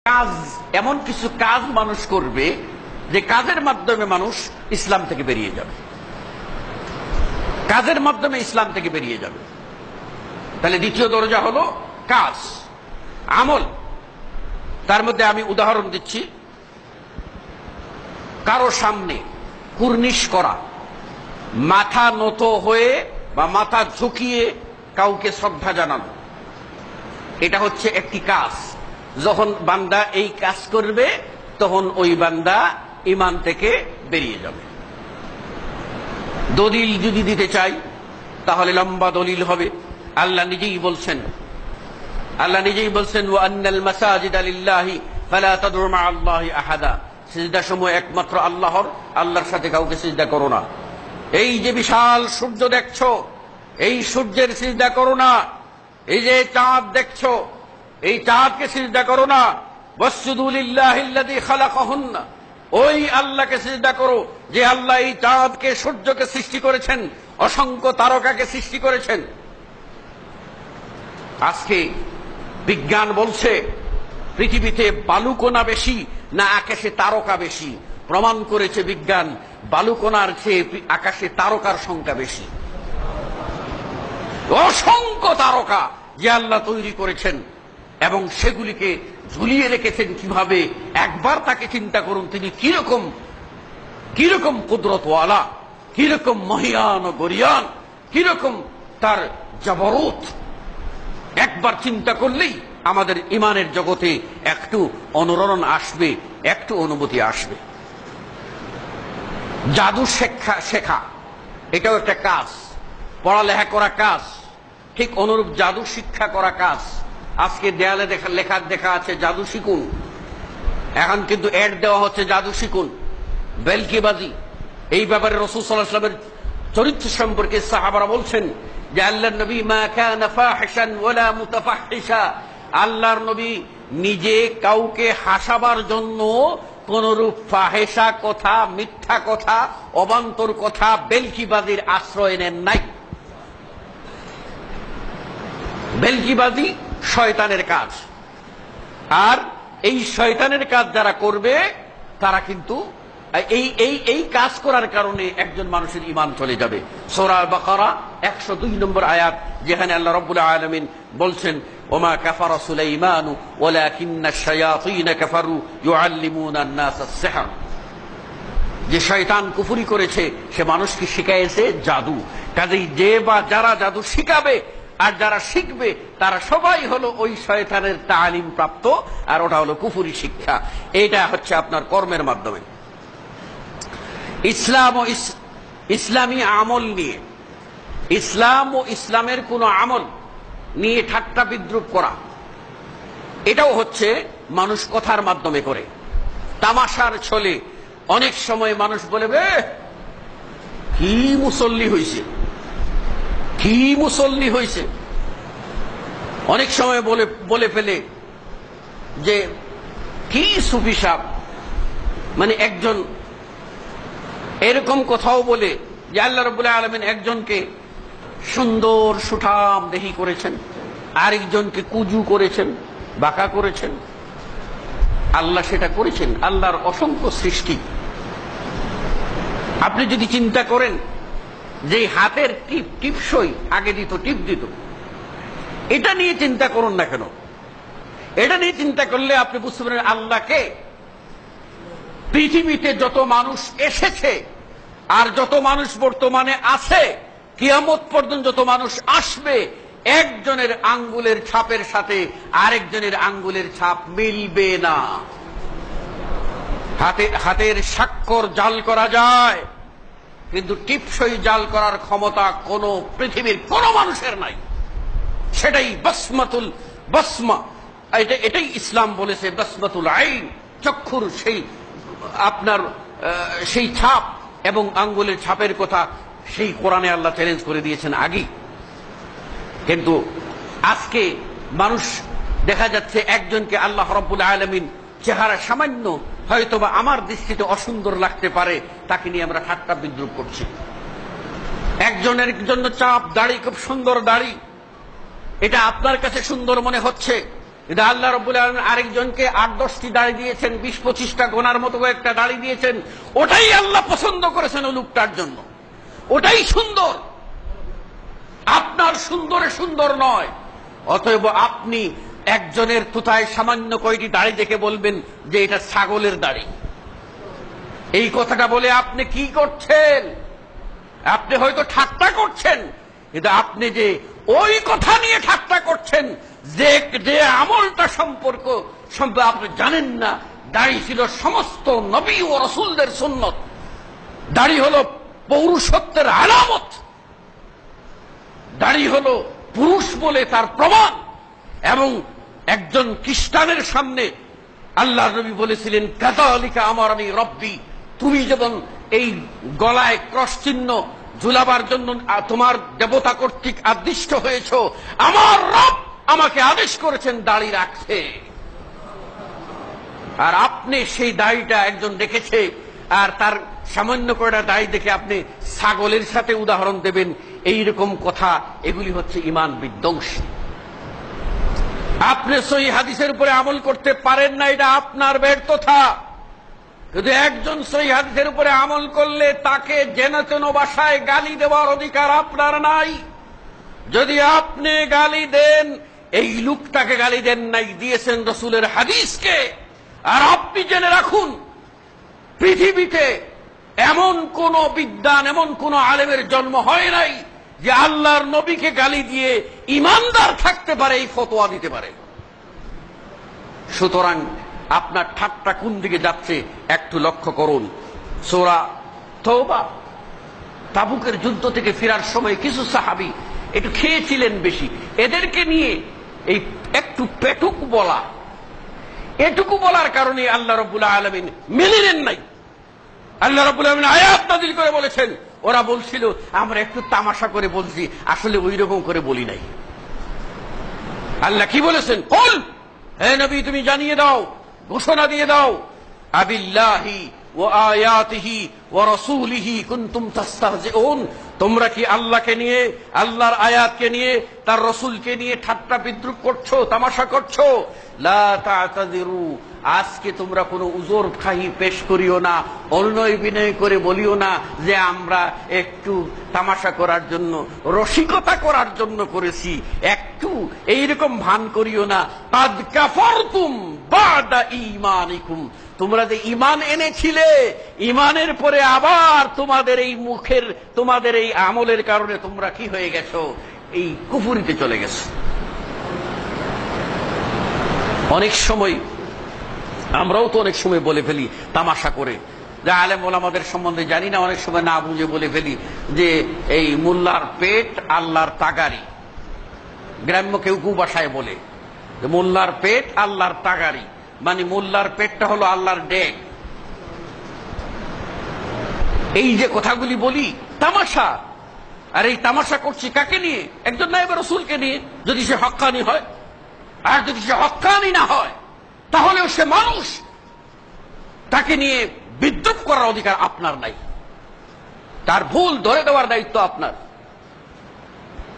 কাজ এমন কিছু কাজ মানুষ করবে যে কাজের মাধ্যমে মানুষ ইসলাম থেকে বেরিয়ে যাবে, কাজের মাধ্যমে ইসলাম থেকে বেরিয়ে যাবে। তাহলে দ্বিতীয় দরজা হলো কাজ, আমল। তার মধ্যে আমি উদাহরণ দিচ্ছি, কারো সামনে কুর্নিশ করা, মাথা নত হয়ে বা মাথা ঝুঁকিয়ে কাউকে শ্রদ্ধা জানানো, এটা হচ্ছে একটি কাজ। যখন বান্দা এই কাজ করবে তখন ওই বান্দা ঈমান থেকে বেরিয়ে যাবে। দলিল যদি দিতে চাই তাহলে লম্বা দলিল হবে। আল্লাহ নিজেই বলছেন ওয়া আন্নাল মাসাজিদা লিল্লাহি ফালা তাদউ মা আল্লাহি আহাদা, সিজদা সমূহ একমাত্র আল্লাহর, আল্লাহর সাথে কাউকে সিজদা করো না। এই যে বিশাল সূর্য দেখছো, এই সূর্যের সিজদা করো না। এই যে চাঁদ দেখছো, এই চাঁদকে সিজদা করো না। ওয়াসজুদু লিল্লাহিল্লাযী খালাকাহুন্না, ওই আল্লাহকে সিজদা করো যে আল্লাহ এই চাঁদকে সূর্যকে সৃষ্টি করেছেন, অসংখ্য তারকাকে সৃষ্টি করেছেন। আজকে বিজ্ঞান বলছে পৃথিবীতে বালুকণা বেশি না আকাশে তারকা বেশি। প্রমাণ করেছে বিজ্ঞান, বালুকণার চেয়ে আকাশে তারকার সংখ্যা বেশি। অসংখ্য তারকা যে আল্লাহ তৈরি করেছেন এবং সেগুলিকে ঝুলিয়ে রেখেছেন কিভাবে, একবার তাকে চিন্তা করুন তিনি কিরকম কুদরতওয়ালা, কিরকম মহিয়ান ও গরিয়ান, কিরকম তার জবরুত। একবার চিন্তা করলেই আমাদের ইমানের জগতে একটু অনুরণন আসবে, একটু অনুভূতি আসবে। জাদু শেখা এটাও একটা কাজ, পড়ালেখা করা কাজ, ঠিক অনুরূপ জাদু শিক্ষা করা কাজ। আজকে দেয়ালে লেখা দেখা আছে জাদু শিখুন, এখন কিন্তু অ্যাড দেওয়া হচ্ছে জাদু শিখুন, বেলকিবাজি। এই ব্যাপারে রাসূল সাল্লাল্লাহু আলাইহি ওয়াসাল্লামের চরিত্র সম্পর্কে সাহাবারা বলছেন যে আল্লাহর নবী মা কানা ফাহিশান ওয়ালা মুতাফাহিশা, আল্লাহর নবী নিজে কাউকে হাসাবার জন্য কোনরূপ ফাহেসা কথা, মিথ্যা কথা, অবান্তর কথা, বেলকিবাজির আশ্রয় নেন নাই। বেলকিবাজি শয়তানের কাজ, আর এই শয়তানের কাজ যারা করবে তারা কিন্তু এই কাজ করার কারণে একজন মানুষের ঈমান চলে যাবে। সূরা বাকারা 102 নম্বর আয়াত, যেখানে আল্লাহ রাব্বুল আলামিন বলছেন ওমা কাফারা সুলাইমানু ওয়ালাকিন্নাশ শায়াতিন কাফারু ইউআল্লিমুনা আন-নাস আস-সিহর, যে শয়তান কুফরি করেছে সে মানুষকে শিখাইছে জাদু। কাজেই যে বা যারা জাদু শিখাবে আর যারা শিখবে তারা সবাই হলো ওই শয়তানের তালিম প্রাপ্ত, আর ওটা হলো কুফরি শিক্ষা। এটা হচ্ছে আপনার কর্মের মাধ্যমে। ইসলাম ও ইসলামী আমল নিয়ে, ইসলাম ও ইসলামের কোন আমল নিয়ে ঠাট্টা বিদ্রুপ করা, এটাও হচ্ছে মানুষ কথার মাধ্যমে করে, তামাশার ছলে। অনেক সময় মানুষ বলে কি মুসল্লি হইছে, কি মুসল্লি হইছে। অনেক সময় বলে ফেলে যে কি সুফি সাহেব, মানে একজন এরকম কথাও বলে যে আল্লাহ রাব্বুল আলামিন একজনকে সুন্দর সুঠাম দেহি করেছেন, আরেকজনকে কুজু করেছেন, বাঁকা করেছেন। আল্লাহ সেটা করেছেন, আল্লাহর অসংখ্য সৃষ্টি। আপনি যদি চিন্তা করেন যে হাতের টিপসই আগে দিত, টিপ দিত, এটা নিয়ে চিন্তা করুন না কেন। এটা নিয়ে চিন্তা করলে আপনি বুঝতে পারেন আল্লাহকে। পৃথিবীতে যত মানুষ এসেছে আর যত মানুষ বর্তমানে আছে, কিয়ামত পর্যন্ত যত মানুষ আসবে, একজনের আঙ্গুলের ছাপের সাথে আরেকজনের আঙ্গুলের ছাপ মিলবে না। হাতের স্বাক্ষর জাল করা যায়, কিন্তু টিপসই জাল করার ক্ষমতা কোন পৃথিবীর কোন মানুষের নাই। সেটাই বসমা, এটাই ইসলাম বলেছে বসমাতুল আইন, চক্ষুর সেই আপনার সেই ছাপ এবং আঙ্গুলের ছাপের কথা সেই কোরআনে আল্লাহ চ্যালেঞ্জ করে দিয়েছেন আগেই। কিন্তু আজকে মানুষ দেখা যাচ্ছে একজনকে আল্লাহ রাব্বুল আলামিন চেহারা সামান্য হয়তোবা আমার দৃষ্টিতে অসুন্দর লাগতে পারে, তাকে নিয়ে আমরা ঠাট্টা বিদ্রুপ করছি। একজনের জন্য চাপ দাড়ি, খুব সুন্দর দাড়ি, এটা আপনার কাছে সুন্দর মনে হচ্ছে, কিন্তু আল্লাহ রাব্বুল আলামিন আরেকজনকে 8-10টি দাড়ি দিয়েছেন, 20-25টা গোনার মতো একটা দাড়ি দিয়েছেন। ওটাই আল্লাহ পছন্দ করেছেন ও লোকটার জন্য, ওটাই সুন্দর। আপনার সুন্দরে সুন্দর নয়। অতএব আপনি একজনের তুতায় সামান্য কয়টি দাড়ি দেখে বলবেন যে এটা ছাগলের দাড়ি। এই কথাটা বলে আপনি কি করছেন? আপনি হয়তো ঠাট্টা করছেন, কিন্তু আপনি যে ওই কথা নিয়ে ঠাট্টা করছেন যে যে আমলটা সম্পর্কে আপনি জানেন না। দাড়ি ছিল সমস্ত নবী ও রাসূলদের সুন্নত। দাড়ি হলো পৌরুষত্বের আলামত, দাড়ি হলো পুরুষ বলে তার প্রমাণ। এবং একজন খ্রিস্টানের সামনে আল্লাহ নবী বলেছিলেন, কাযালিকা আমারানি রব্বি, তুমি যেমন এই গলায় ক্রস চিহ্ন ঝুলাবার জন্য তোমার দেবতা কর্তৃক আদিষ্ট হয়েছ, আমার রব আমাকে আদেশ করেছেন দাড়ি রাখতে। আর আপনি সেই দাড়িটা একজন দেখেছে, আর তার সামান্য কয়টা দাড়ি দেখে আপনি ছাগলের সাথে উদাহরণ দেবেন, এইরকম কথা, এগুলি হচ্ছে ঈমান বিধ্বংসী। আপনি সহিহ হাদিসের উপরে আমল করতে পারেন না, এটা আপনার ব্যর্থতা। যদি একজন সহিহ হাদিসের উপরে আমল করলে তাকে জেনে তেন ভাষায় গালি দেওয়ার অধিকার আপনার নাই। যদি আপনি গালি দেন, এই লোকটাকে গালি দেন নাই, দিয়েছেন রাসূলের হাদিসকে। আর আপনি জেনে রাখুন, পৃথিবীতে এমন কোন বিদ্বান, এমন কোন আলেমের জন্ম হয় নাই যে আল্লাহর নবীকে গালি দিয়ে ইমানদার থাকতে পারে, এই ফতোয়া দিতে পারে। সুতরাং আপনার ঠাট্টা কোন দিকে যাচ্ছে একটু লক্ষ্য করুন। সূরা তওবা, তাবুকের যুদ্ধ থেকে ফেরার সময় কিছু সাহাবী একটু খেয়েছিলেন বেশি, এদেরকে নিয়ে এই একটু পেটুক বলা, এটুকু বলার কারণে আল্লাহ রাব্বুল আলামিন মেনে নেন নাই। আল্লাহ রাব্বুল আলামিন আয়াত নাযিল করে বলেছেন, ওরা বলছিল আমরা একটু তামাশা করে বলছি, আসলে ওই রকম করে বলি নাই। আল্লাহ কি বলেছেন? কুল, হে নবী তুমি জানিয়ে দাও, ঘোষণা দিয়ে দাও, আবিল্লাহি ওয়া আয়াতিহি ওয়া রাসূলিহি কুনতুম তাস্তাহজিউন, তোমরা কি আল্লাহকে নিয়ে, আল্লাহর আয়াতকে নিয়ে, তার রাসূলকে নিয়ে ঠাট্টা বিদ্রুপ করছো, তামাশা করছো? লা তা'তাযিরু, আজকে তোমরা কোনো উযর খাহি পেশ করিও না, অনুনয় বিনয় করে বলিও না যে আমরা একটু তামাশা করার জন্য, রসিকতা করার জন্য করেছি, একটু এইরকম ভান করিও না। কাদ কাফারতুম বাদা ঈমানিকুম, তোমরা যে ঈমান এনেছিলে, ঈমানের পরে আবার তোমাদের এই মুখের, তোমাদের এই আমলের কারণে তোমরা কি হয়ে গেছো? এই কুফরিতে চলে গেছো। অনেক সময় আমরাও তো অনেক সময় বলে ফেলি তামাশা করে, যে আলেম ওলামাদের সম্বন্ধে জানি না, অনেক সময় না বুঝে বলে ফেলি যে এই মোল্লার পেট আল্লাহর তাগারি। গ্রাম্য কেউ কেউ ভাষায় বলে যে মোল্লার পেট আল্লাহর তাগারি, মানে মোল্লার পেটটা হলো আল্লাহর ডেক। এই যে কথাগুলি বলি তামাশা, আর এই তামাশা করছি কাকে নিয়ে? একজন নায়েবে রাসূলকে নিয়ে, যদি সে হক্কানি হয়। আর যদি সে হক্কানি না হয়, তাহলেও সে মানুষ, তাকে নিয়ে বিদ্রুপ করার অধিকার আপনার নাই। তার ভুল ধরে দেওয়ার দায়িত্ব আপনার,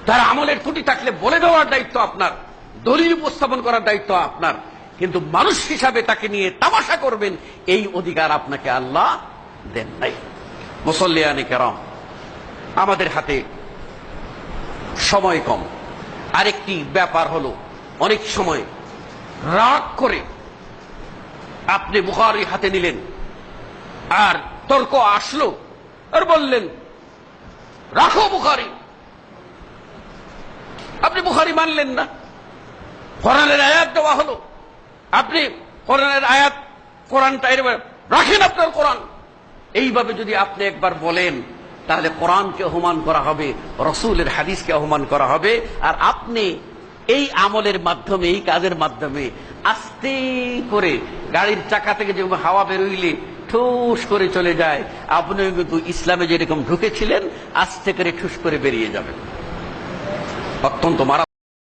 তার আমলের ত্রুটি থাকলে বলে দেওয়ার দায়িত্ব আপনার, দলিল উপস্থাপন করার দায়িত্ব আপনার। কিন্তু মানুষ হিসাবে তাকে নিয়ে তামাশা করবেন, এই অধিকার আপনাকে আল্লাহ দেন নাই। মুসল্লিয়ানে কেরাম, আমাদের হাতে সময় কম। আরেকটি ব্যাপার হলো, অনেক সময় রাগ করে আপনি বুখারী হাতে নিলেন, আর তর্ক আসলো, আর বললেন রাখো বুখারী। আপনি বুখারী মানলেন না, কোরআনের আয়াত দেওয়া হলো, আপনি কোরআনের আয়াত, কোরআনটা রাখেন আপনার কোরআন। এইভাবে যদি আপনি একবার বলেন, তাহলে কোরআনকে অপমান করা হবে, রাসূলের হাদিসকে অপমান করা হবে। আর আপনি এই আমলের মাধ্যমে, এই কাজের মাধ্যমে আস্তে করে গাড়ির চাকা থেকে যে হাওয়া বেরোইলে ঠুস করে চলে যায়, আপনি কিন্তু ইসলামে যেরকম ঢুকেছিলেন আস্তে করে ঠুস করে বেরিয়ে যাবেন। অত্যন্ত মারাত্মক।